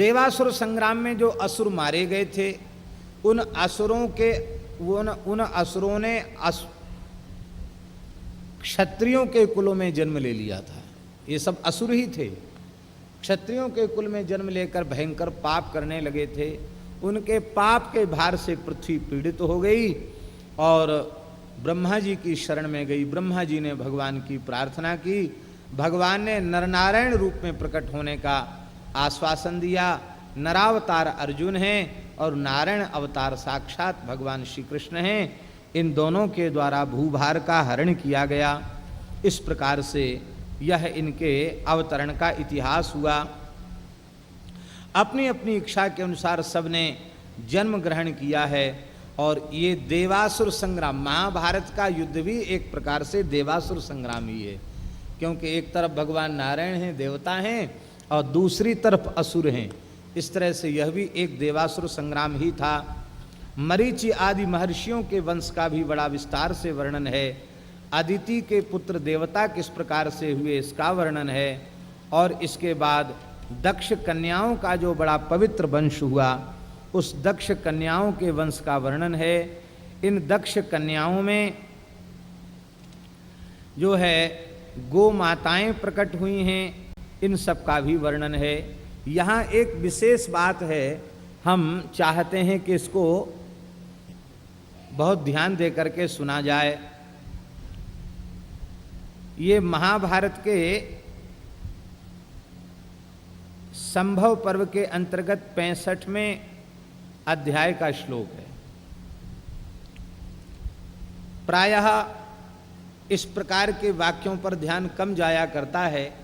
देवासुर संग्राम में जो असुर मारे गए थे, उन असुरों ने क्षत्रियों के कुलों में जन्म ले लिया था। ये सब असुर ही थे। क्षत्रियों के कुल में जन्म लेकर भयंकर पाप करने लगे थे। उनके पाप के भार से पृथ्वी पीड़ित हो गई और ब्रह्मा जी की शरण में गई। ब्रह्मा जी ने भगवान की प्रार्थना की। भगवान ने नरनारायण रूप में प्रकट होने का आश्वासन दिया। नरावतार अर्जुन हैं और नारायण अवतार साक्षात भगवान श्री कृष्ण हैं। इन दोनों के द्वारा भूभार का हरण किया गया। इस प्रकार से यह इनके अवतरण का इतिहास हुआ। अपनी अपनी इच्छा के अनुसार सबने जन्म ग्रहण किया है। और ये देवासुर संग्राम, महाभारत का युद्ध भी एक प्रकार से देवासुर संग्राम ही है, क्योंकि एक तरफ भगवान नारायण हैं, देवता हैं, और दूसरी तरफ असुर हैं। इस तरह से यह भी एक देवासुर संग्राम ही था। मरीचि आदि महर्षियों के वंश का भी बड़ा विस्तार से वर्णन है। अदिति के पुत्र देवता किस प्रकार से हुए इसका वर्णन है। और इसके बाद दक्ष कन्याओं का जो बड़ा पवित्र वंश हुआ, उस दक्ष कन्याओं के वंश का वर्णन है। इन दक्ष कन्याओं में जो है गो माताएं प्रकट हुई हैं, इन सब का भी वर्णन है। यहाँ एक विशेष बात है, हम चाहते हैं कि इसको बहुत ध्यान दे करके सुना जाए। ये महाभारत के संभव पर्व के अंतर्गत 65वें अध्याय का श्लोक है। प्रायः इस प्रकार के वाक्यों पर ध्यान कम जाया करता है,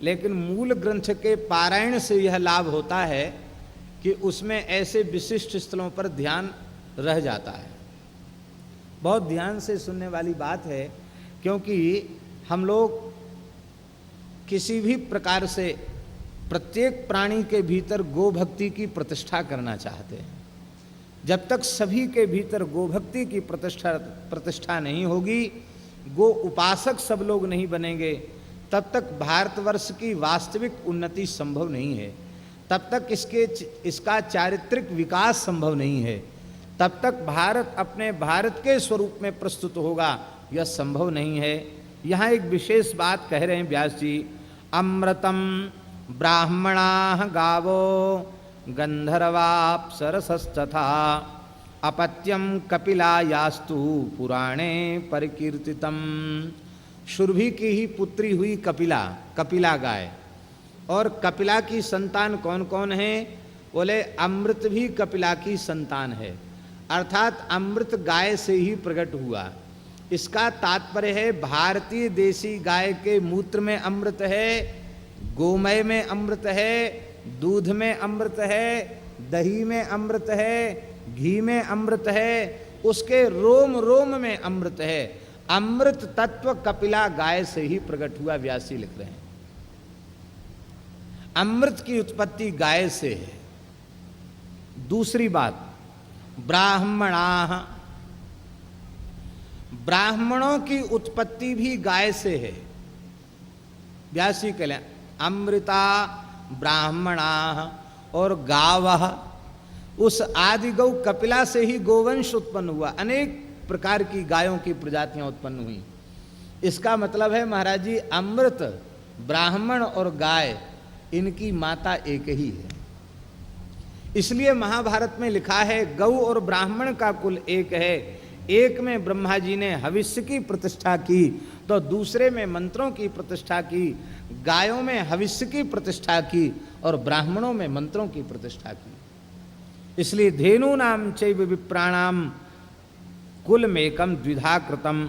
लेकिन मूल ग्रंथ के पारायण से यह लाभ होता है कि उसमें ऐसे विशिष्ट स्थलों पर ध्यान रह जाता है। बहुत ध्यान से सुनने वाली बात है, क्योंकि हम लोग किसी भी प्रकार से प्रत्येक प्राणी के भीतर गो भक्ति की प्रतिष्ठा करना चाहते हैं। जब तक सभी के भीतर गो भक्ति की प्रतिष्ठा नहीं होगी, गो उपासक सब लोग नहीं बनेंगे, तब तक भारतवर्ष की वास्तविक उन्नति संभव नहीं है। तब तक इसका चारित्रिक विकास संभव नहीं है। तब तक भारत अपने भारत के स्वरूप में प्रस्तुत होगा, यह संभव नहीं है। यहाँ एक विशेष बात कह रहे हैं व्यास जी। अमृतम ब्राह्मणा गावो गंधर्वाप्सरसस्तथा अपत्यम कपिला यास्तु पुराणे परिकीर्तितम। शुरभि की ही पुत्री हुई कपिला, कपिला गाय। और कपिला की संतान कौन कौन है? बोले अमृत भी कपिला की संतान है, अर्थात अमृत गाय से ही प्रकट हुआ। इसका तात्पर्य है भारतीय देसी गाय के मूत्र में अमृत है, गोमय में अमृत है, दूध में अमृत है, दही में अमृत है, घी में अमृत है, उसके रोम रोम में अमृत है। अमृत तत्व कपिला गाय से ही प्रकट हुआ, व्यासी लिख रहे हैं। अमृत की उत्पत्ति गाय से है। दूसरी बात, ब्राह्मणा, ब्राह्मणों की उत्पत्ति भी गाय से है। व्यासी कहले अमृता ब्राह्मणा और गावः, उस आदि गौ कपिला से ही गोवंश उत्पन्न हुआ। अनेक प्रकार की गायों की प्रजातियां उत्पन्न हुई। इसका मतलब है महाराज जी, अमृत, ब्राह्मण और गाय, इनकी माता एक ही है। इसलिए महाभारत में लिखा है गौ और ब्राह्मण का कुल एक है। एक में ब्रह्मा जी ने हविष्य की प्रतिष्ठा की, तो दूसरे में मंत्रों की प्रतिष्ठा की। गायों में हविष्य की प्रतिष्ठा की और ब्राह्मणों में मंत्रों की प्रतिष्ठा की। इसलिए धेनूनाम चैव विप्राणाम कुलमेकम द्विधा कृतम